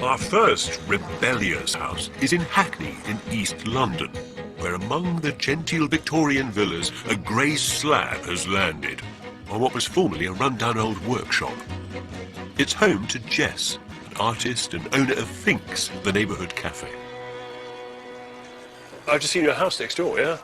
Our first rebellious house is in Hackney in East London, where among the genteel Victorian villas, a grey slab has landed on what was formerly a run-down old workshop. It's home to Jess, an artist and owner of Finks, the neighbourhood cafe. I've just seen your house next door, yeah?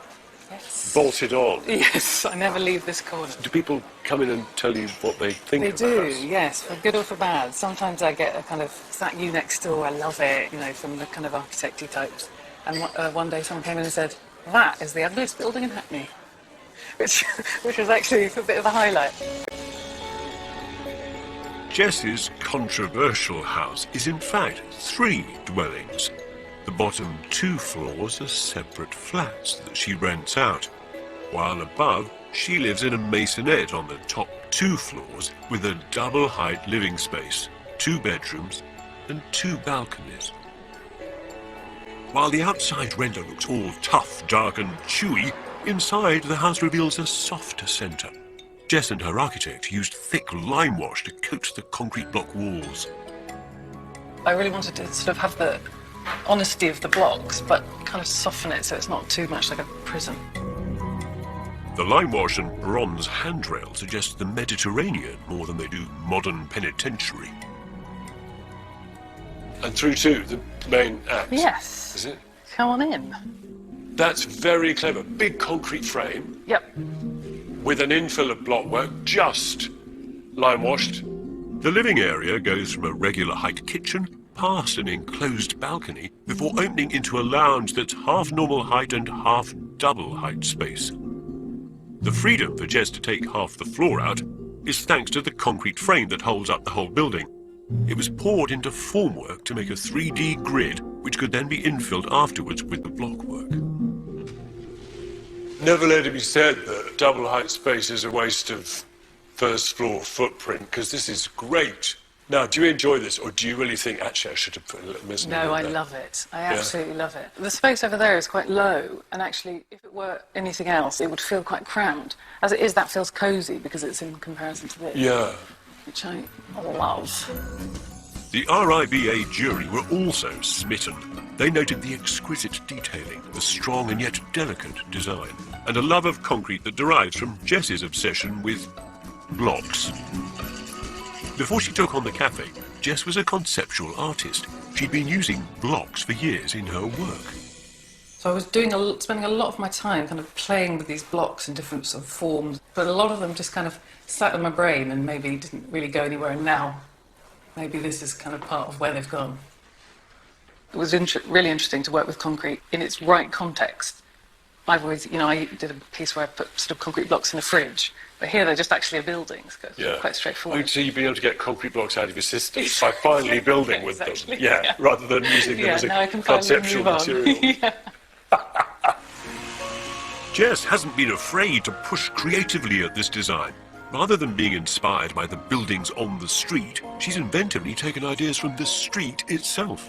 Yes. Bolted on. Yes, I never leave this corner. Do people come in and tell you what they think They of do, the house? yes, for good or for bad. Sometimes I get a kind of, "Is that you next door? I love it," you know, from the kind of architecty types. And one day someone came in and said, "That is the ugliest building in Hackney," which was actually a bit of a highlight. Jess's controversial house is in fact 3 dwellings. The bottom 2 floors are separate flats that she rents out, while above she lives in a maisonette on the top 2 floors with a double-height living space, 2 bedrooms and 2 balconies. While the outside render looks all tough, dark and chewy, inside the house reveals a softer centre. Jess and her architect used thick lime wash to coat the concrete block walls. I really wanted to sort of have the honesty of the blocks, but kind of soften it so it's not too much like a prison. The lime wash and bronze handrail suggest the Mediterranean more than they do modern penitentiary. And through to the main act. Yes. Is it? Come on in. That's very clever. Big concrete frame Yep. with an infill of blockwork, just lime washed. The living area goes from a regular height kitchen past an enclosed balcony before opening into a lounge that's half normal height and half double height space. The freedom for Jess to take half the floor out is thanks to the concrete frame that holds up the whole building. It was poured into formwork to make a 3D grid, which could then be infilled afterwards with the blockwork. Never let it be said that double height space is a waste of first floor footprint, because this is great. Now, do you enjoy this, or do you really think, actually, I should have put a little mezzanine? No, I love it. I absolutely love it. The space over there is quite low, and actually, if it were anything else, it would feel quite cramped. As it is, that feels cosy because it's in comparison to this. Yeah. Which I love. The RIBA jury were also smitten. They noted the exquisite detailing, the strong and yet delicate design, and a love of concrete that derives from Jess's obsession with blocks. Before she took on the cafe, Jess was a conceptual artist. She'd been using blocks for years in her work. So I was spending a lot of my time kind of playing with these blocks in different sort of forms, but a lot of them just kind of sat in my brain and maybe didn't really go anywhere, and now maybe this is kind of part of where they've gone. It was really interesting to work with concrete in its right context. I've always, I did a piece where I put sort of concrete blocks in a fridge, but here they're just actually a building, so it's quite straightforward. So you've been able to get concrete blocks out of your system by finally building with them, rather than using them as a conceptual material. Jess hasn't been afraid to push creatively at this design. Rather than being inspired by the buildings on the street, she's inventively taken ideas from the street itself.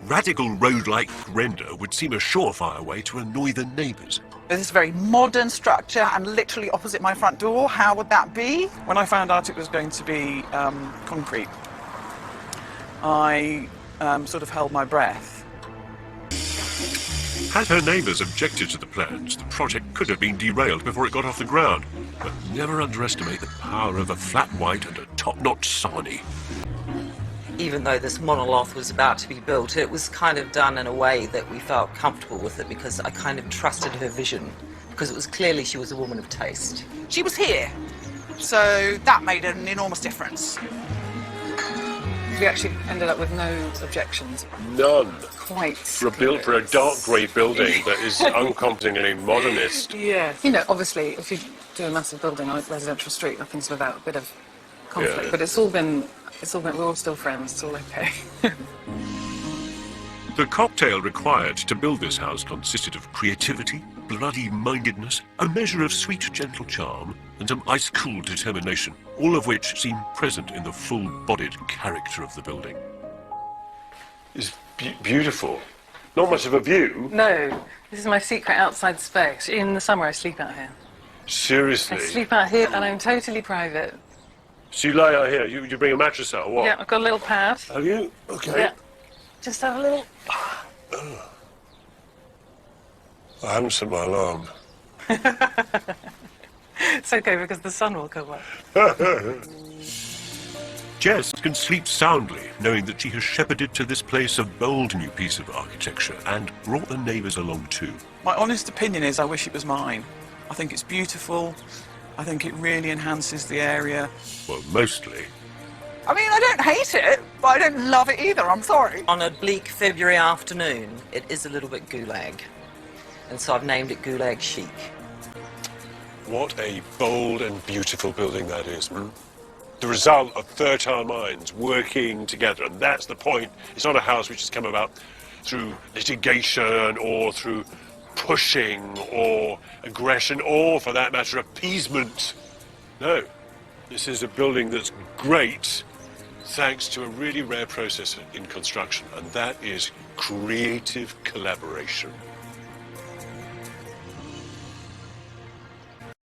Radical road-like render would seem a surefire way to annoy the neighbours. This is a very modern structure and literally opposite my front door. How would that be? When I found out it was going to be concrete, I sort of held my breath. Had her neighbours objected to the plans, the project could have been derailed before it got off the ground. But never underestimate the power of a flat white and a top-notch sarnie. Even though this monolith was about to be built, it was kind of done in a way that we felt comfortable with it, because I kind of trusted her vision, because it was clearly she was a woman of taste. She was here, so that made an enormous difference. We actually ended up with no objections. None. Quite. For a dark grey building that is uncompromisingly modernist. Yeah. Obviously, if you do a massive building like residential street, nothing's without a bit of conflict. Yeah. But we're all still friends. It's all okay. The cocktail required to build this house consisted of creativity, bloody-mindedness, a measure of sweet, gentle charm, and some ice-cool determination, all of which seem present in the full-bodied character of the building. It's beautiful. Not much of a view. No, this is my secret outside space. In the summer, I sleep out here. Seriously? I sleep out here, and I'm totally private. So you lie out here. You bring a mattress out or what? Yeah, I've got a little pad. Have you? Okay. Yeah. Just have a little... I haven't set my alarm. It's okay because the sun will come up. Jess can sleep soundly, knowing that she has shepherded to this place a bold new piece of architecture and brought the neighbours along too. My honest opinion is I wish it was mine. I think it's beautiful. I think it really enhances the area. Well, mostly. I mean, I don't hate it, but I don't love it either, I'm sorry. On a bleak February afternoon, it is a little bit gulag. And so I've named it Gulag Chic. What a bold and beautiful building that is. The result of fertile minds working together, and that's the point. It's not a house which has come about through litigation or through pushing or aggression or, for that matter, appeasement. No, this is a building that's great thanks to a really rare process in construction, and that is creative collaboration.